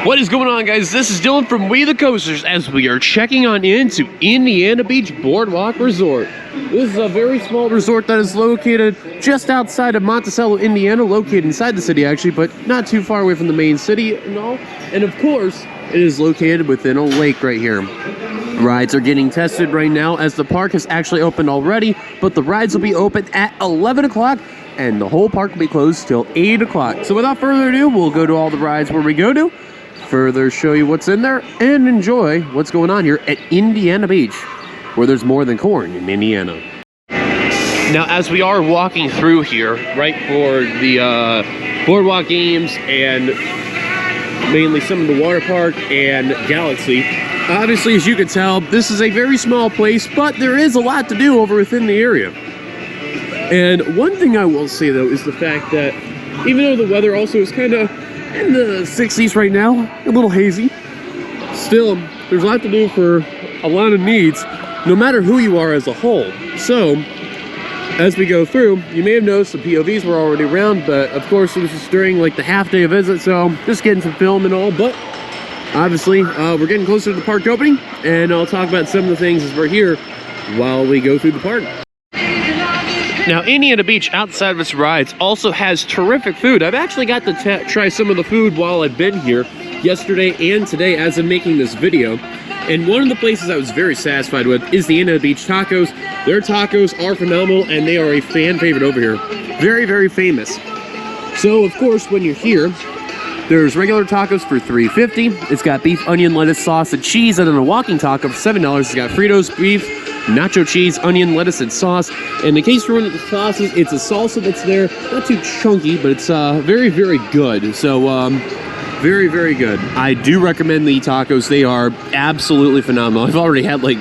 What is going on, guys? This is Dillon from WeTheCoasters as we are checking on into Indiana Beach Boardwalk Resort. This is a very small resort that is located just outside of Monticello, Indiana, located inside the city actually, but not too far away from the main city and all. And of course, it is located within a lake right here. Rides are getting tested right now as the park has actually opened already, but the rides will be open at 11 o'clock and the whole park will be closed till 8 o'clock. So without further ado, we'll go to all the rides where we go to, further show you what's in there, and enjoy what's going on here at Indiana Beach, where there's more than corn in Indiana. Now, as we are walking through here, right for the Boardwalk games and mainly some of the water park and Galaxy, obviously, as you can tell, this is a very small place, but there is a lot to do over within the area. And one thing I will say, though, is the fact that even though the weather also is kind of in the 60s right now, a little hazy, still, there's a lot to do for a lot of needs, no matter who you are as a whole. So, as we go through, you may have noticed the POVs were already around, but of course it was just during like the half-day visit, so just getting some film and all. But obviously, we're getting closer to the park opening, and I'll talk about some of the things as we're here while we go through the park. Now, Indiana Beach, outside of its rides, also has terrific food. I've actually got to try some of the food while I've been here yesterday and today as I'm making this video. And one of the places I was very satisfied with is the Indiana Beach tacos. Their tacos are phenomenal, and they are a fan favorite over here. Very, very famous. So, of course, when you're here, there's regular tacos for $3.50. It's got beef, onion, lettuce, sauce, and cheese. And then a walking taco for $7. It's got Fritos, beef, nacho cheese, onion, lettuce, and sauce. And in case you're wondering what the sauce is, it's a salsa that's there. Not too chunky, but it's very, very good. So, very, very good. I do recommend the tacos. They are absolutely phenomenal. I've already had like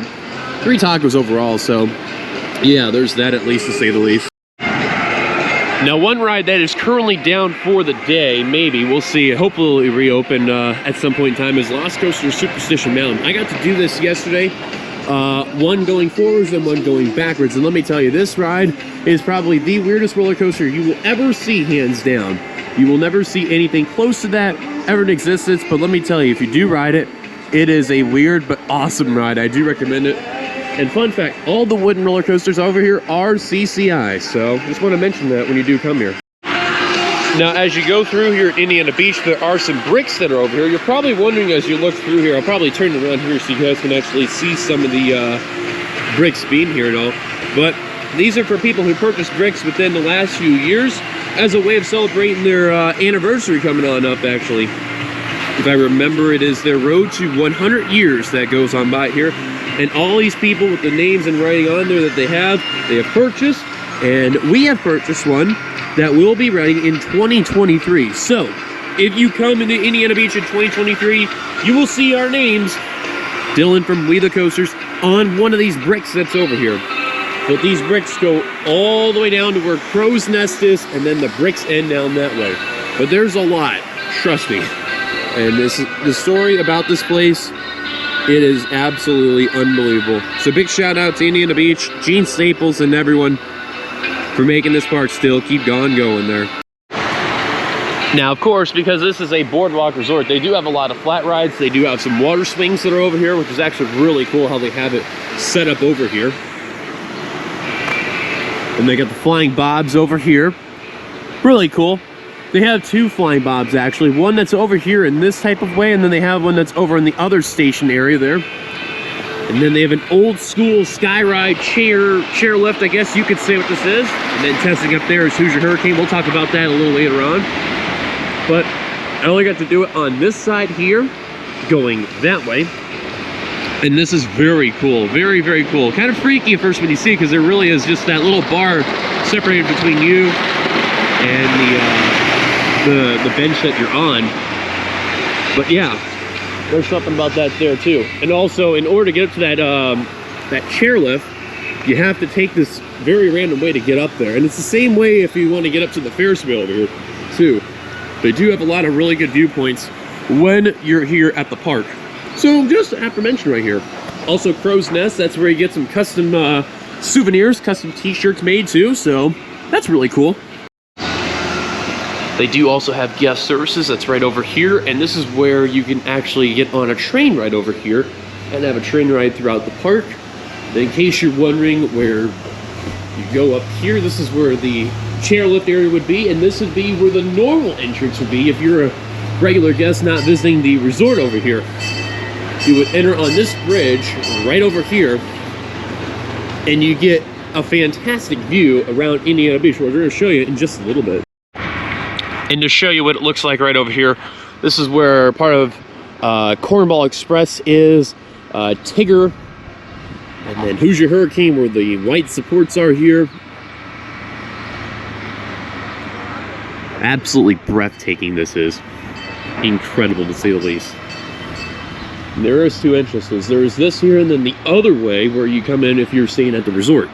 3 tacos overall. So, yeah, there's that at least, to say the least. Now, one ride that is currently down for the day, maybe, we'll see, hopefully reopen at some point in time, is Lost Coaster Superstition Mountain. I got to do this yesterday, one going forwards and one going backwards, and let me tell you, this ride is probably the weirdest roller coaster you will ever see, hands down. You will never see anything close to that ever in existence, but let me tell you, if you do ride it, it is a weird but awesome ride. I do recommend it. And fun fact, all the wooden roller coasters over here are CCI, so just want to mention that when you do come here. Now, as you go through here at Indiana Beach, there are some bricks that are over here. You're probably wondering as you look through here, I'll probably turn it around here so you guys can actually see some of the bricks being here and all. But these are for people who purchased bricks within the last few years as a way of celebrating their anniversary coming on up, actually. If I remember, it is their road to 100 years that goes on by here. And all these people with the names and writing on there that they have purchased, and we have purchased one that will be ready in 2023. So, if you come into Indiana Beach in 2023, you will see our names, Dillon from WeTheCoasters, on one of these bricks that's over here. But these bricks go all the way down to where Crow's Nest is, and then the bricks end down that way. But there's a lot, trust me. And this is the story about this place. It is absolutely unbelievable. So big shout out to Indiana Beach, Gene Staples, and everyone for making this park still keep going there. Now, of course, because this is a boardwalk resort, they do have a lot of flat rides. They do have some water swings that are over here, which is actually really cool how they have it set up over here. And they got the flying bobs over here. Really cool. They have 2 flying bobs, actually. One that's over here in this type of way, and then they have one that's over in the other station area there. And then they have an old school sky ride chairlift, I guess you could say what this is. And then testing up there is Hoosier Hurricane. We'll talk about that a little later on. But I only got to do it on this side here, going that way. And this is very cool, very, very cool. Kind of freaky at first when you see it, because there really is just that little bar separated between you and the bench that you're on. But yeah, there's something about that there too. And also, in order to get up to that chairlift, you have to take this very random way to get up there. And it's the same way if you want to get up to the Ferris wheel over here too. They do have a lot of really good viewpoints when you're here at the park. So just after mention right here. Also, Crow's Nest, that's where you get some custom souvenirs, custom t-shirts made too, so that's really cool. They do also have guest services. That's right over here. And this is where you can actually get on a train ride over here and have a train ride throughout the park. And in case you're wondering where you go up here, this is where the chairlift area would be, and this would be where the normal entrance would be if you're a regular guest not visiting the resort over here. You would enter on this bridge right over here, and you get a fantastic view around Indiana Beach, which we're going to show you in just a little bit. And to show you what it looks like right over here, this is where part of Cornball Express is, Tigger, and then Hoosier Hurricane, where the white supports are here. Absolutely breathtaking this is. Incredible to say the least. And there is 2 entrances. There's this here and then the other way where you come in if you're staying at the resort.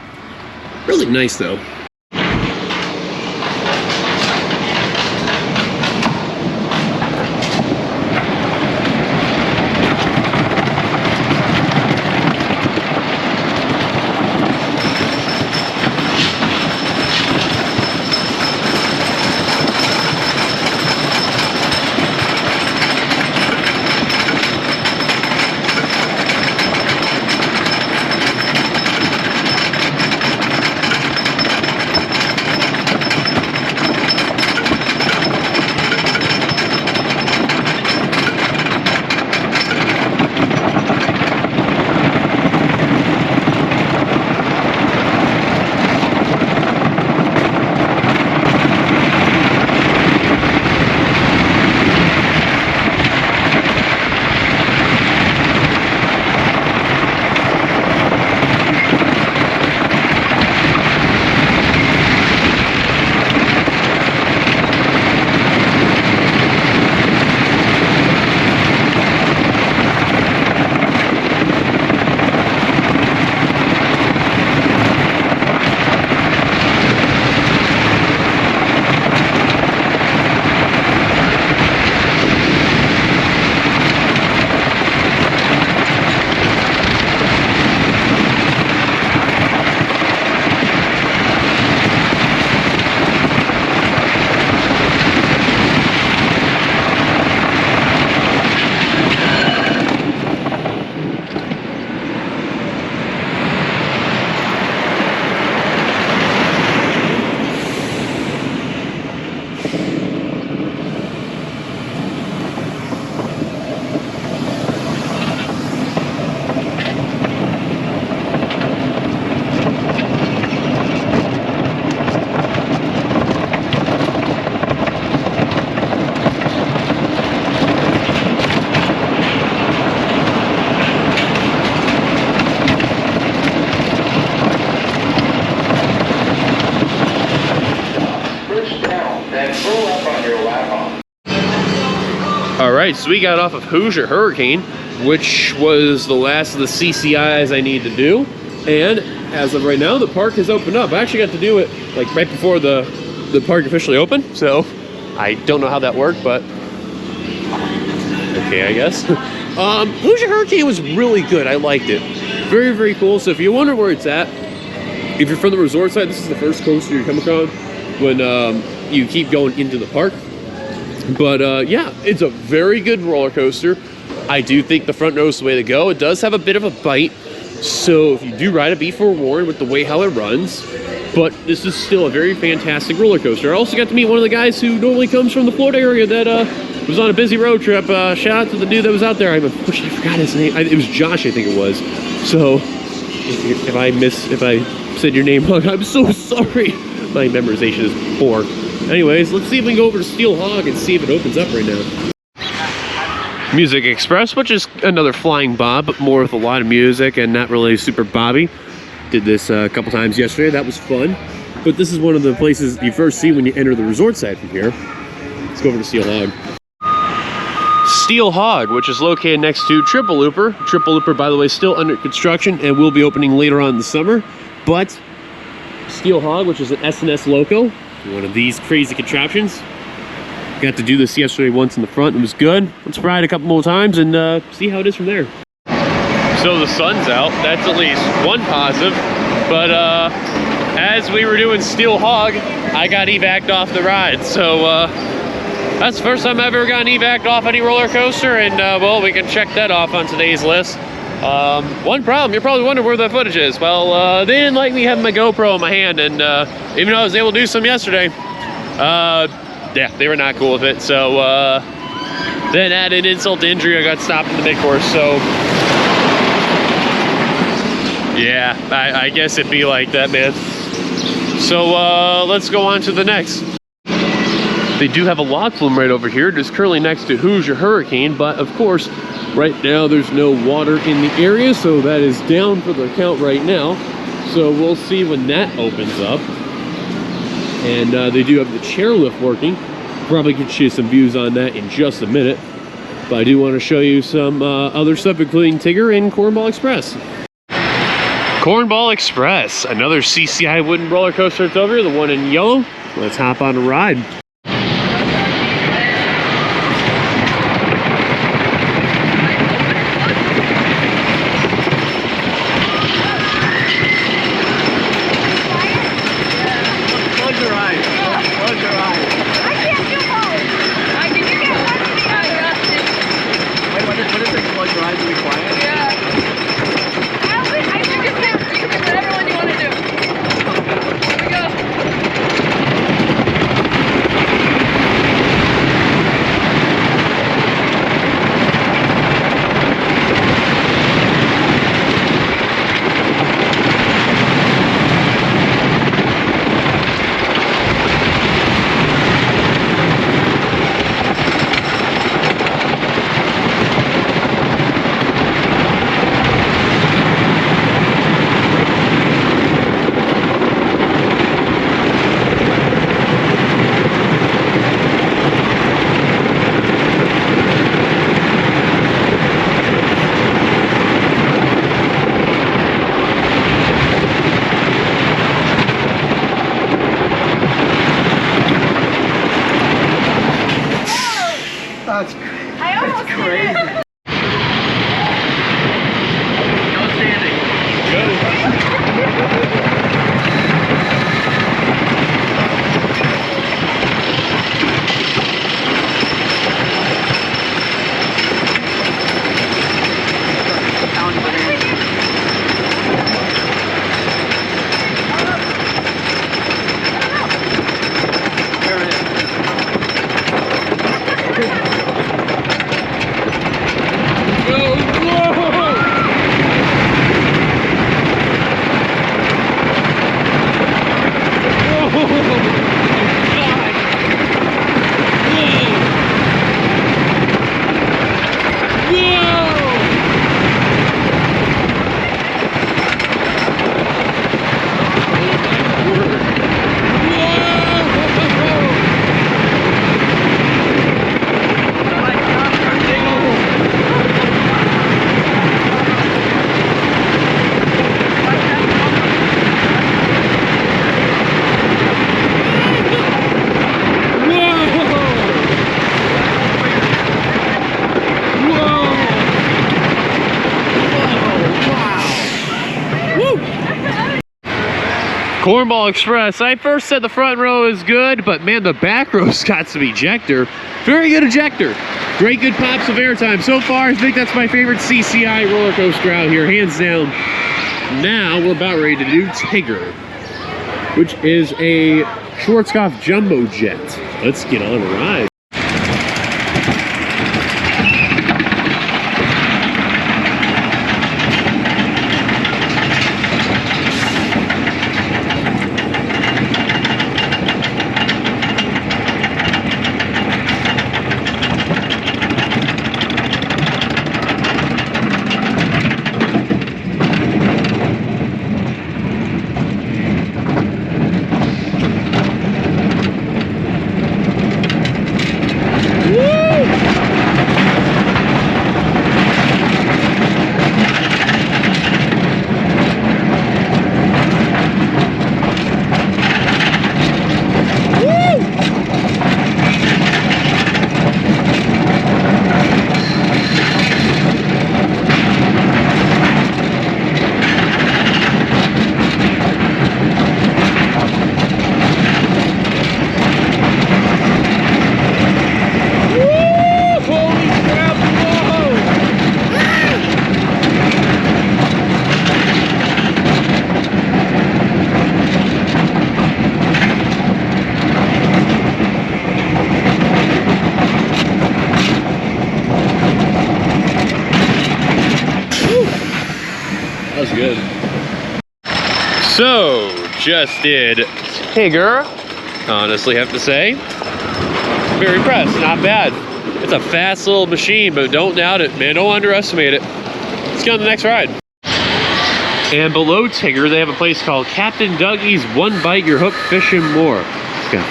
Really nice though. Alright, so we got off of Hoosier Hurricane, which was the last of the CCIs I need to do. And as of right now, the park has opened up. I actually got to do it like right before the park officially opened, so I don't know how that worked, but okay, I guess. Hoosier Hurricane was really good. I liked it. Very, very cool. So if you wonder where it's at, if you're from the resort side, this is the first coaster you come across when you keep going into the park. But yeah, it's a very good roller coaster. I do think the front row is the way to go. It does have a bit of a bite, so if you do ride it, be forewarned with the way how it runs. But this is still a very fantastic roller coaster. I also got to meet one of the guys who normally comes from the Florida area that was on a busy road trip. Shout out to the dude that was out there. I forgot his name. It was Josh, I think it was. So if I said your name wrong, I'm so sorry. My memorization is poor. Anyways, let's see if we can go over to Steel Hog and see if it opens up right now. Music Express, which is another flying bob, but more with a lot of music and not really super bobby. Did this a couple times yesterday. That was fun. But this is one of the places you first see when you enter the resort side from here. Let's go over to Steel Hog. Steel Hog, which is located next to Triple Looper. Triple Looper, by the way, still under construction and will be opening later on in the summer. But Steel Hog, which is an S&S Loco, one of these crazy contraptions. Got to do this yesterday once in the front. It was good. Let's ride a couple more times and see how it is from there. So the sun's out. That's at least one positive. But as we were doing Steel Hog, I got evac'd off the ride. So That's the first time I've ever gotten evac'd off any roller coaster, and well, we can check that off on today's list. One problem, you're probably wondering where the footage is. Well, they didn't like me having my GoPro in my hand, and even though I was able to do some yesterday, yeah, they were not cool with it. So then added insult to injury, I got stopped in the mid-course. So yeah, I guess it'd be like that, man. So let's go on to the next. They do have a log flume right over here, just currently next to Hoosier Hurricane, but of course, right now there's no water in the area, so that is down for the count right now. So we'll see when that opens up. And they do have the chairlift working. Probably get you some views on that in just a minute. But I do want to show you some other stuff, including Tigger and Cornball Express. Cornball Express, another CCI wooden roller coaster that's over here, the one in yellow. Let's hop on a ride. That's crazy. No standing. Go. Cornball Express. I first said the front row is good, but man, the back row's got some ejector. Very good ejector. Great good pops of airtime. So far, I think that's my favorite CCI roller coaster out here, hands down. Now, we're about ready to do Tigger, which is a Schwarzkopf jumbo jet. Let's get on a ride. So, just did Tigger. Honestly, have to say, very impressed. Not bad. It's a fast little machine, but don't doubt it, man. Don't underestimate it. Let's get on the next ride. And below Tigger, they have a place called Captain Dougie's One Bite Your Hook Fish and More. It's got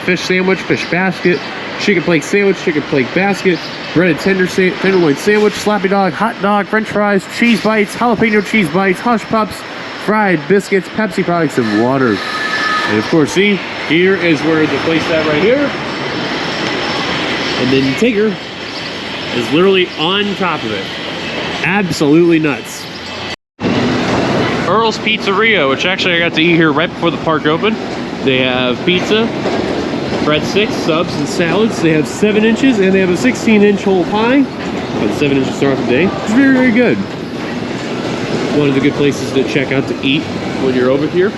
fish sandwich, fish basket, chicken plate sandwich, chicken plate basket, breaded tenderloin sandwich, sloppy dog, hot dog, french fries, cheese bites, jalapeno cheese bites, hush pups, fried biscuits, Pepsi products, and water. And of course, see, here is where the place at right here. And then Tigger is literally on top of it. Absolutely nuts. Earl's Pizzeria, which actually I got to eat here right before the park opened. They have pizza, breadsticks, subs, and salads. They have 7 inches, and they have a 16-inch whole pie. About 7 inches throughout the day. It's very, very good. One of the good places to check out to eat when you're over here.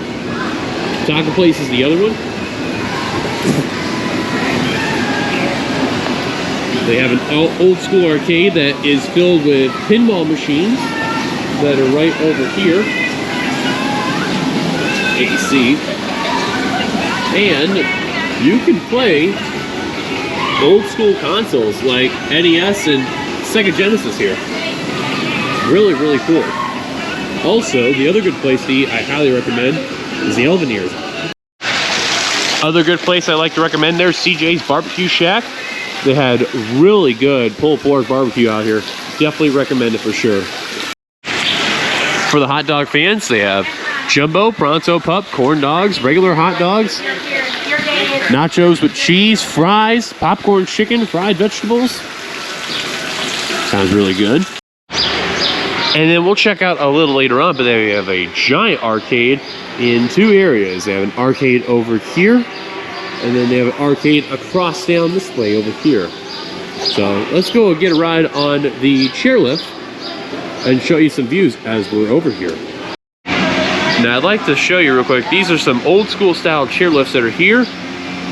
Taco Place is the other one. They have an old school arcade that is filled with pinball machines that are right over here. AC. And you can play old school consoles like NES and Sega Genesis here. Really, really cool. Also, the other good place to eat I highly recommend is the Elvineers. Other good place I like to recommend there is CJ's Barbecue Shack. They had really good pulled pork barbecue out here. Definitely recommend it for sure. For the hot dog fans, they have jumbo, pronto pup, corn dogs, regular hot dogs, nachos with cheese, fries, popcorn chicken, fried vegetables. Sounds really good. And then we'll check out a little later on, but they have a giant arcade in 2 areas. They have an arcade over here, and then they have an arcade across down this way over here. So let's go and get a ride on the chairlift and show you some views as we're over here. Now I'd like to show you real quick, these are some old school style chairlifts that are here.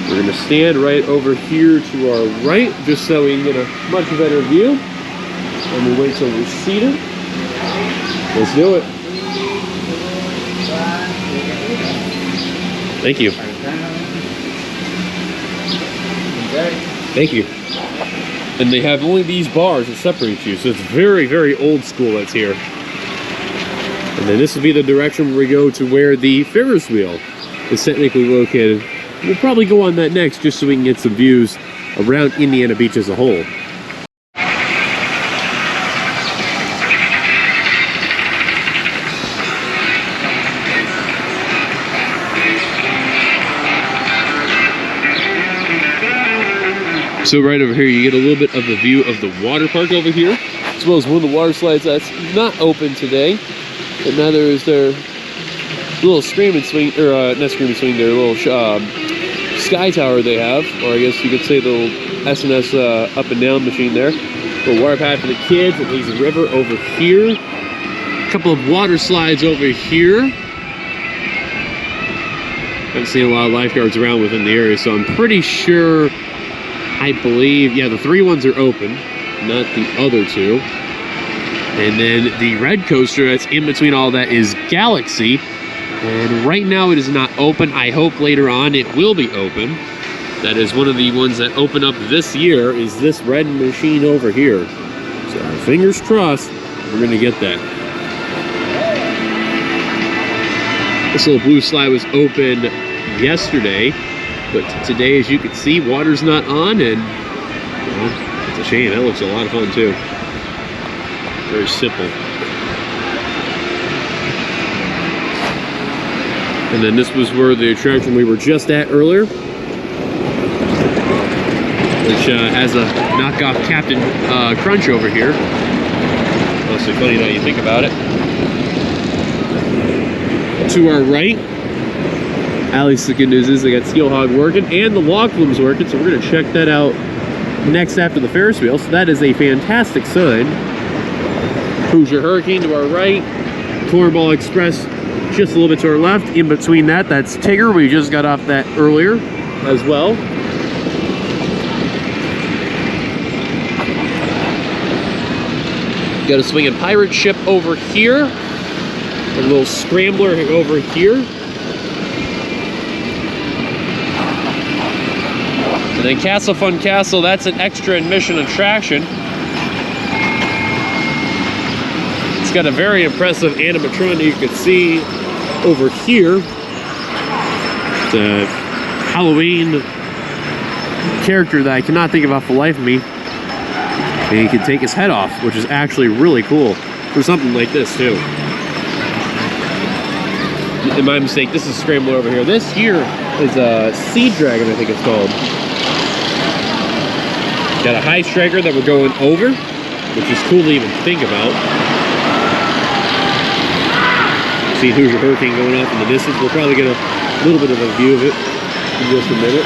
We're gonna stand right over here to our right, just so we can get a much better view. And we'll wait till we're seated. Let's do it. Thank you. Thank you. And they have only these bars that separate you, so it's very, very old school that's here. And then this will be the direction where we go to where the Ferris wheel is technically located. We'll probably go on that next, just so we can get some views around Indiana Beach as a whole. So right over here, you get a little bit of the view of the water park over here, as well as one of the water slides that's not open today. But neither is their little screaming swing, or not screaming swing, their little sky tower they have, or I guess you could say the little S&S up and down machine there. Little water pad for the kids, and there's a river over here. A couple of water slides over here. Haven't seen a lot of lifeguards around within the area, so I'm pretty sure, I believe, yeah, the 3 ones are open, not the other 2. And then the red coaster that's in between all that is Galaxy. And right now it is not open. I hope later on it will be open. That is one of the ones that open up this year, is this red machine over here. So fingers crossed, we're gonna get that. This little blue slide was open yesterday, but today, as you can see, water's not on, and well, it's a shame. That looks a lot of fun too. Very simple. And then this was where the attraction we were just at earlier, which has a knockoff Captain Crunch over here. Mostly funny now you think about it. To our right, at least the good news is they got Steel Hog working and the log flume's working, so we're going to check that out next after the Ferris wheel. So that is a fantastic sign. Hoosier Hurricane to our right, Cornball Express just a little bit to our left. In between that, that's Tigger. We just got off that earlier as well. Got a swinging pirate ship over here. A little scrambler over here. And then Castle Fun Castle, that's an extra admission attraction. It's got a very impressive animatronic you can see over here. It's a Halloween character that I cannot think of off the life of me. And he can take his head off, which is actually really cool for something like this too. In my mistake, this is Scrambler over here. This here is a Sea Dragon, I think it's called. Got a high striker that we're going over, which is cool to even think about. See Hoosier Hurricane going off in the distance. We'll probably get a little bit of a view of it in just a minute.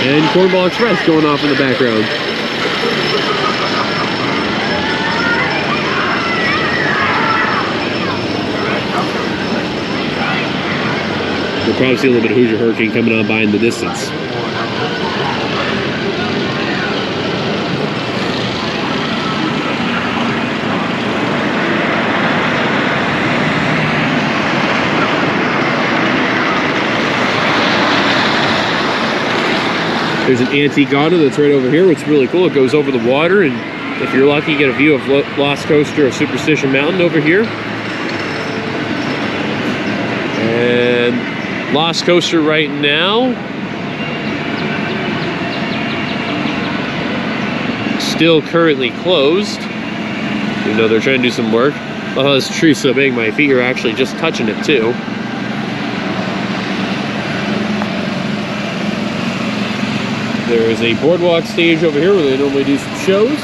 And Cornball Express going off in the background. We'll probably see a little bit of Hoosier Hurricane coming on by in the distance. There's an antique auto that's right over here, which is really cool. It goes over the water, and if you're lucky, you get a view of Lost Coaster of Superstition Mountain over here. And Lost Coaster right now, still currently closed. You know, they're trying to do some work. Oh, this tree's so big, my feet are actually just touching it too. There is a boardwalk stage over here where they normally do some shows.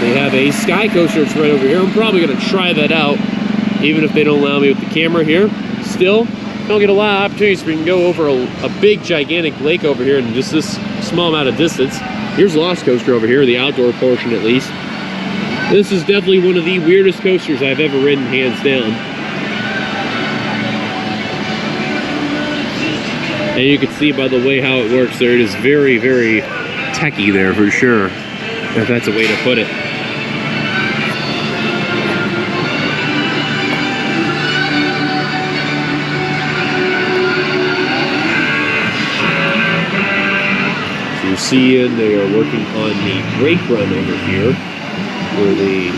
They have a sky coaster that's right over here. I'm probably going to try that out, even if they don't allow me with the camera here. Still, don't get a lot of opportunities. We can go over a big, gigantic lake over here in just this small amount of distance. Here's Lost Coaster over here, the outdoor portion at least. This is definitely one of the weirdest coasters I've ever ridden, hands down. And you can see by the way how it works there, it is very, very techy there for sure, if that's a way to put it. So you're seeing they are working on the brake run over here, where the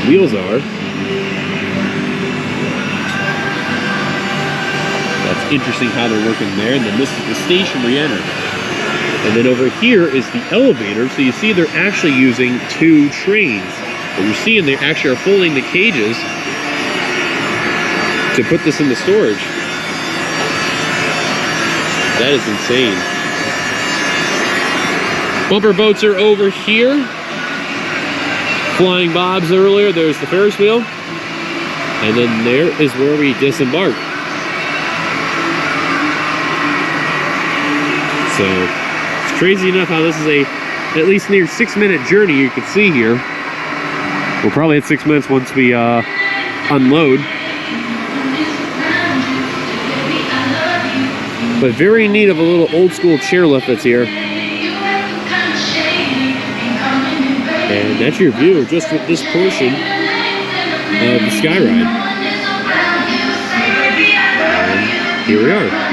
wheels are. Interesting how they're working there. And then this is the station we entered, and then over here is the elevator. So you see they're actually using two trains. What you're seeing, they actually are folding the cages to put this into storage. That is insane. Bumper boats are over here. Flying Bobs earlier. There's the Ferris wheel, and then there is where we disembark. So it's crazy enough how this is a at least near 6-minute journey you can see here. We'll probably hit 6 minutes once we unload. But very neat of a little old school chairlift that's here. And that's your view just with this portion of the sky ride. And here we are.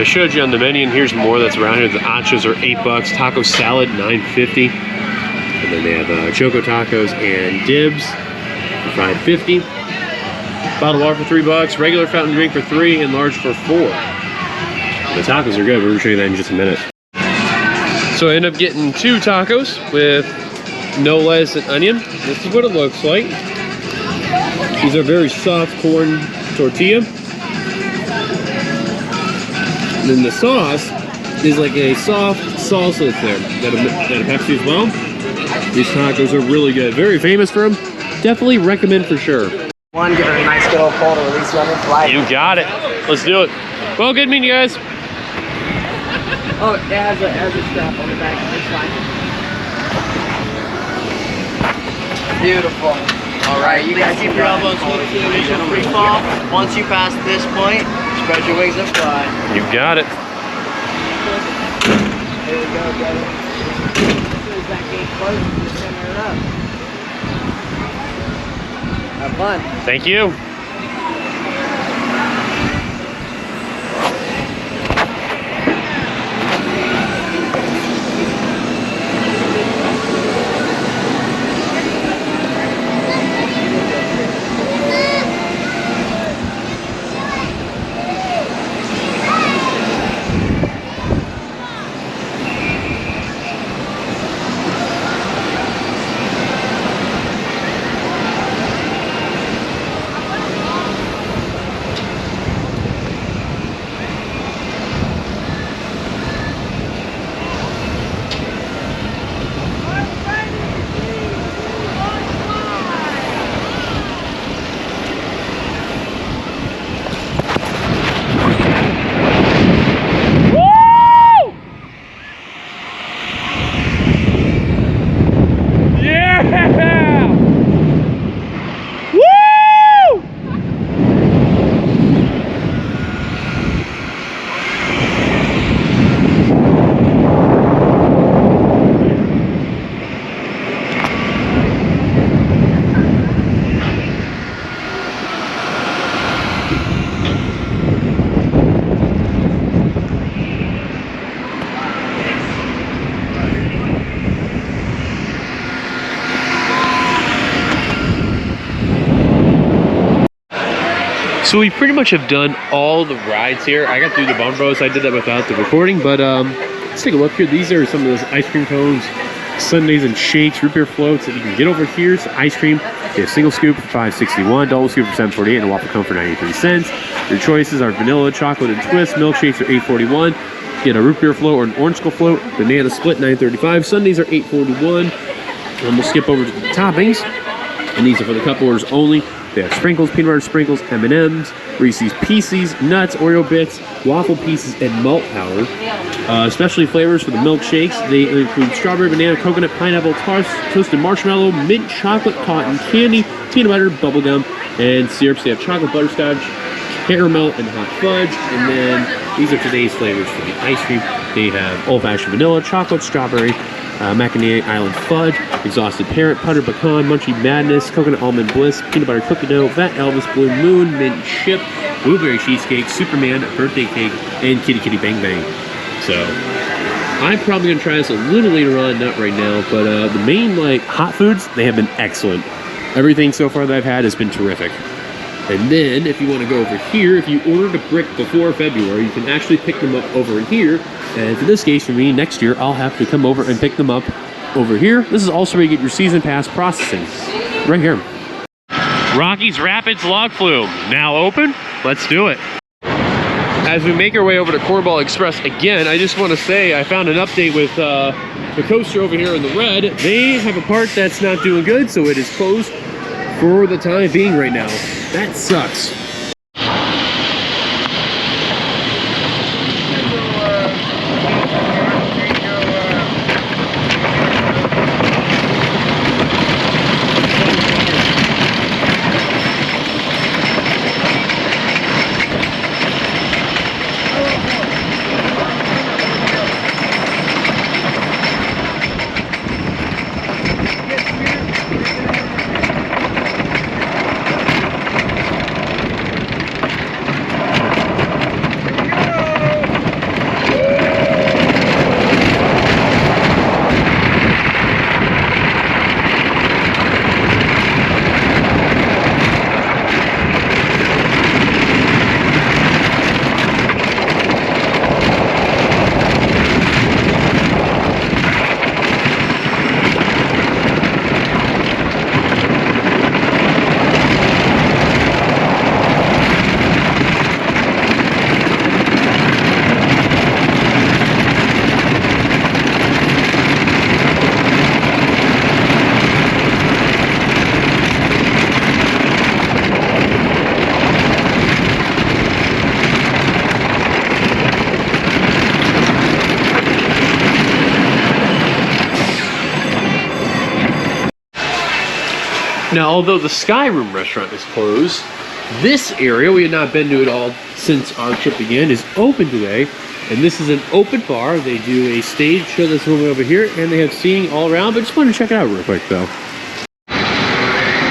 I showed you on the menu, and here's more that's around here. The achos are $8, taco salad $9.50, and then they have choco tacos and dibs for $5.50. Bottled water for $3, regular fountain drink for $3, and large for $4. The tacos are good. We're gonna show you that in just a minute. So I ended up getting 2 tacos with no lettuce and onion. This is what it looks like. These are very soft corn tortilla. And then the sauce is like a soft salsa that's there. Got a Pepsi as well. These tacos are really good. Very famous for them. Definitely recommend for sure. One, give it a nice good old pull to release you on your flight. You got it. Let's do it. Well, good meeting you guys. Oh, it has a strap on the back. It's fine. Beautiful. All right, you guys keep your elbows hooked to the initial free fall. Once you pass this point, spread your wings and fly. You got it. Here we go, brother. As soon as that gate closes, just center it up. Have fun. Thank you. So we pretty much have done all the rides here. I got through the bumper, so I did that without the recording, but let's take a look here. These are some of those ice cream cones, sundaes and shakes, root beer floats that you can get over here. So ice cream, you have single scoop for $5.61, double scoop for $7.48, and a waffle cone for 93 cents. Your choices are vanilla, chocolate, and twist. Milkshakes are $8.41. Get a root beer float or an orange skull float. Banana split, $9.35. Sundaes are $8.41. And we'll skip over to the toppings. And these are for the cup orders only. They have sprinkles, peanut butter sprinkles, M&M's, Reese's Pieces, nuts, Oreo bits, waffle pieces, and malt powder. Specialty flavors for the milkshakes. They include strawberry, banana, coconut, pineapple, toasted marshmallow, mint chocolate, cotton candy, peanut butter, bubblegum, and syrups. They have chocolate, butterscotch, caramel, and hot fudge. And then these are today's flavors for the ice cream. They have old-fashioned vanilla, chocolate, strawberry, macadamia island fudge, exhausted parrot, putter pecan, munchie madness, coconut almond bliss, peanut butter cookie dough, fat Elvis, blue moon, mint chip, blueberry cheesecake, Superman, birthday cake, and kitty kitty bang bang. So I'm probably gonna try this a little later on, not right now, but the main like hot foods, they have been excellent. Everything so far that I've had has been terrific. And then if you want to go over here, if you ordered a brick before February, you can actually pick them up over in here. And for this case, for me, next year, I'll have to come over and pick them up over here. This is also where you get your season pass processing, right here. Rockies Rapids log flume, now open. Let's do it. As we make our way over to Cornball Express again, I just want to say I found an update with the coaster over here in the red. They have a part that's not doing good, so it is closed for the time being right now. That sucks. Now, although the Sky Room restaurant is closed, this area, we have not been to at all since our trip began, is open today. And this is an open bar. They do a stage show that's over here, and they have seating all around, but just want to check it out real quick though.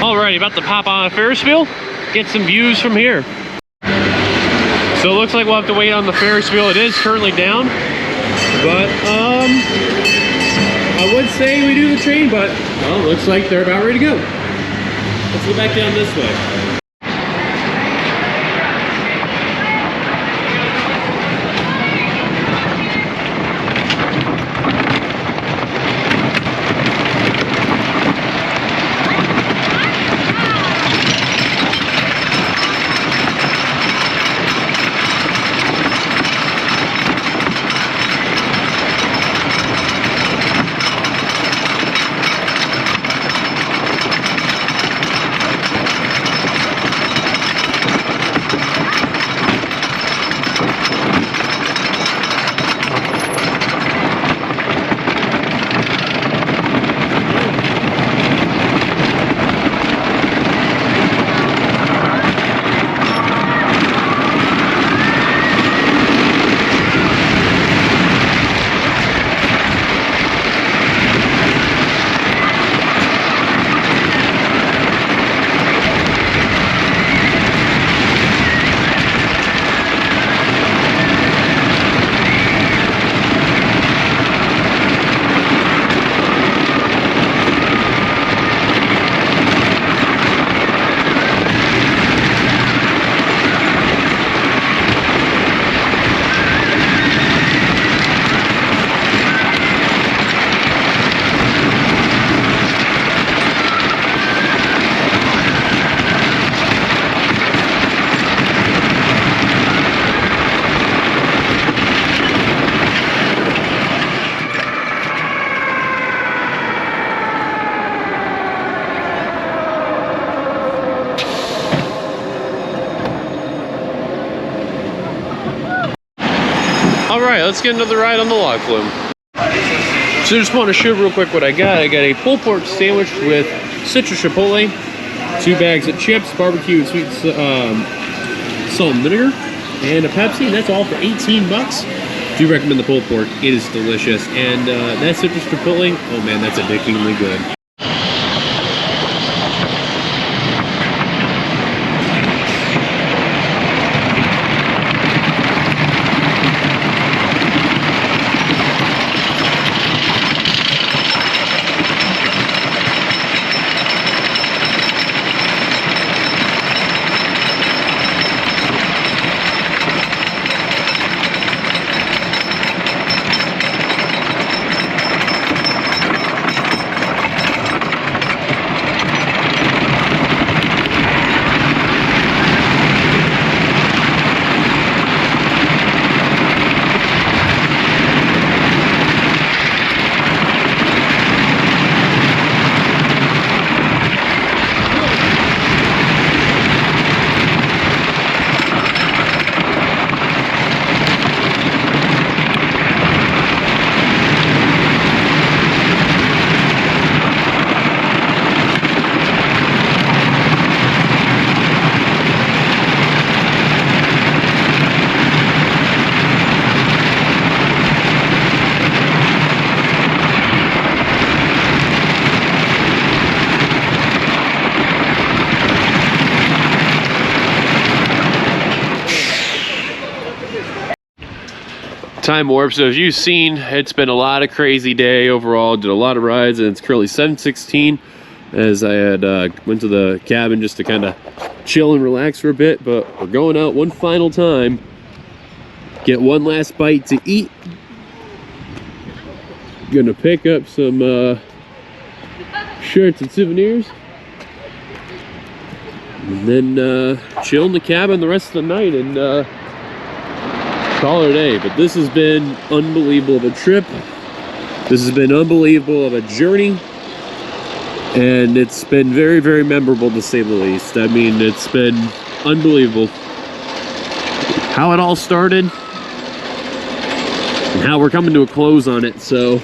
Alrighty, about to pop on a Ferris wheel, get some views from here. So it looks like we'll have to wait on the Ferris wheel. It is currently down, but I would say we do the train, but well, it looks like they're about ready to go. Let's go back down this way. Alright, let's get another ride on the log flume. So I just want to show real quick what I got. I got a pulled pork sandwich with citrus chipotle, 2 bags of chips, barbecue and sweet salt and vinegar, and a Pepsi, and that's all for 18 bucks. Do recommend the pulled pork. It is delicious. And that citrus chipotle, oh man, that's addictingly good. Time warp. So as you've seen, it's been a lot of crazy day overall. Did a lot of rides, and it's currently 7:16 as I had went to the cabin just to kind of chill and relax for a bit. But we're going out one final time, get one last bite to eat. Gonna pick up some shirts and souvenirs, and then chill in the cabin the rest of the night and call it a day. But this has been unbelievable of a trip. This has been unbelievable of a journey, and it's been very, very memorable to say the least. I mean, it's been unbelievable how it all started and how we're coming to a close on it. So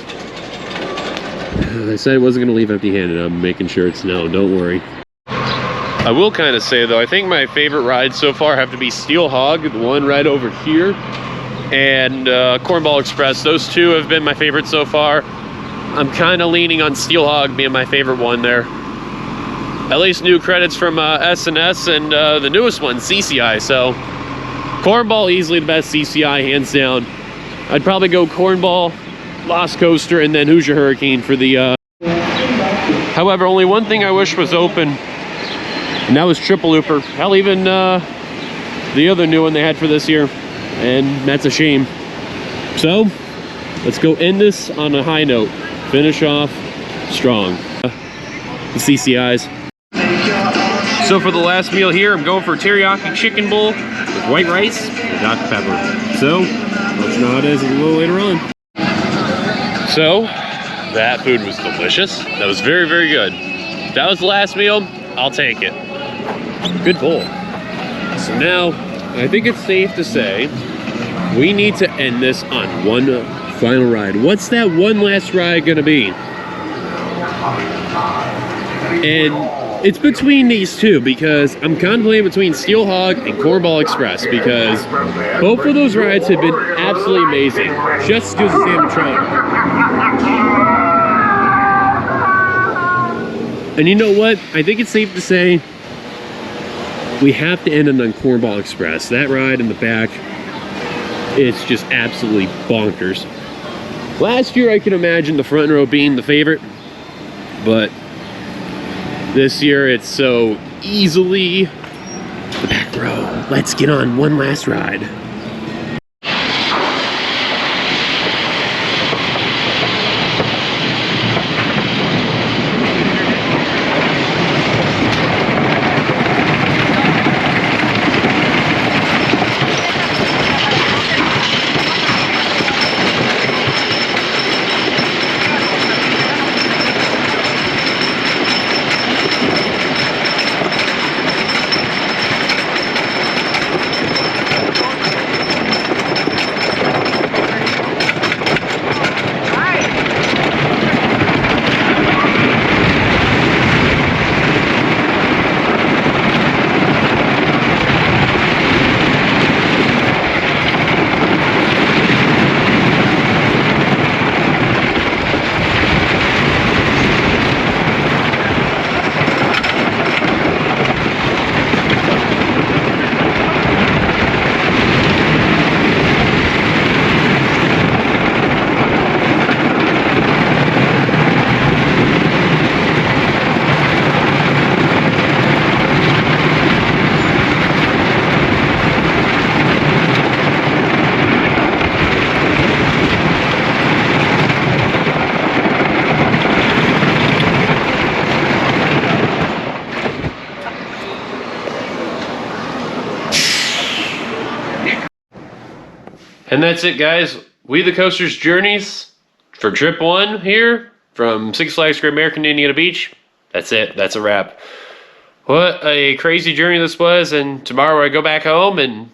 I said I wasn't going to leave empty-handed. I'm making sure it's no, don't worry. I will kind of say though, I think my favorite rides so far have to be Steel Hog, the one right over here, and Cornball Express. Those two have been my favorite so far. I'm kind of leaning on Steel Hog being my favorite one there. At least new credits from S&S and the newest one, CCI. So Cornball easily the best CCI, hands down. I'd probably go Cornball, Lost Coaster, and then Hoosier Hurricane for the... However, only one thing I wish was open, and that was Triple Looper. Hell, even the other new one they had for this year, and that's a shame. So, let's go end this on a high note. Finish off strong. The CCIs. So for the last meal here, I'm going for a teriyaki chicken bowl with white rice and Dr. Pepper. So, let you know how it is a little later on. So, that food was delicious. That was very, very good. If that was the last meal, I'll take it. Good bowl. So now, I think it's safe to say we need to end this on one final ride. What's that one last ride gonna be? And it's between these two because I'm contemplating between Steel Hog and Cornball Express because both of those rides have been absolutely amazing. Just as good as the animatronic. And you know what? I think it's safe to say we have to end it on Cornball Express. That ride in the back, it's just absolutely bonkers. Last year I could imagine the front row being the favorite, but this year it's so easily the back row. Let's get on one last ride. And that's it, guys. We the Coasters journeys for trip 1 here from Six Flags Great American to Indiana Beach. That's it. That's a wrap. What a crazy journey this was. And tomorrow I go back home and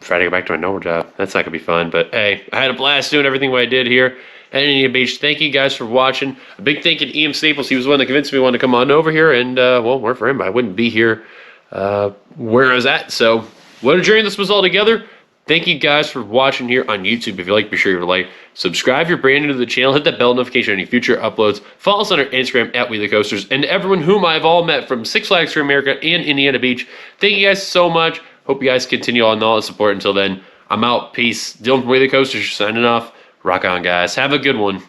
try to go back to my normal job. That's not going to be fun. But hey, I had a blast doing everything what I did here at Indiana Beach. Thank you guys for watching. A big thank you to Ian Staples. He was the one that convinced me to want to come on over here. And, well, weren't for him, I wouldn't be here where I was at. So what a journey this was all together. Thank you guys for watching here on YouTube. If you like, be sure to like, subscribe if you're brand new to the channel, hit that bell notification on any future uploads. Follow us on our Instagram at WeTheCoasters. And to everyone whom I've all met from Six Flags for America and Indiana Beach, thank you guys so much. Hope you guys continue on all the support. Until then, I'm out. Peace. Dillon from WeTheCoasters signing off. Rock on, guys. Have a good one.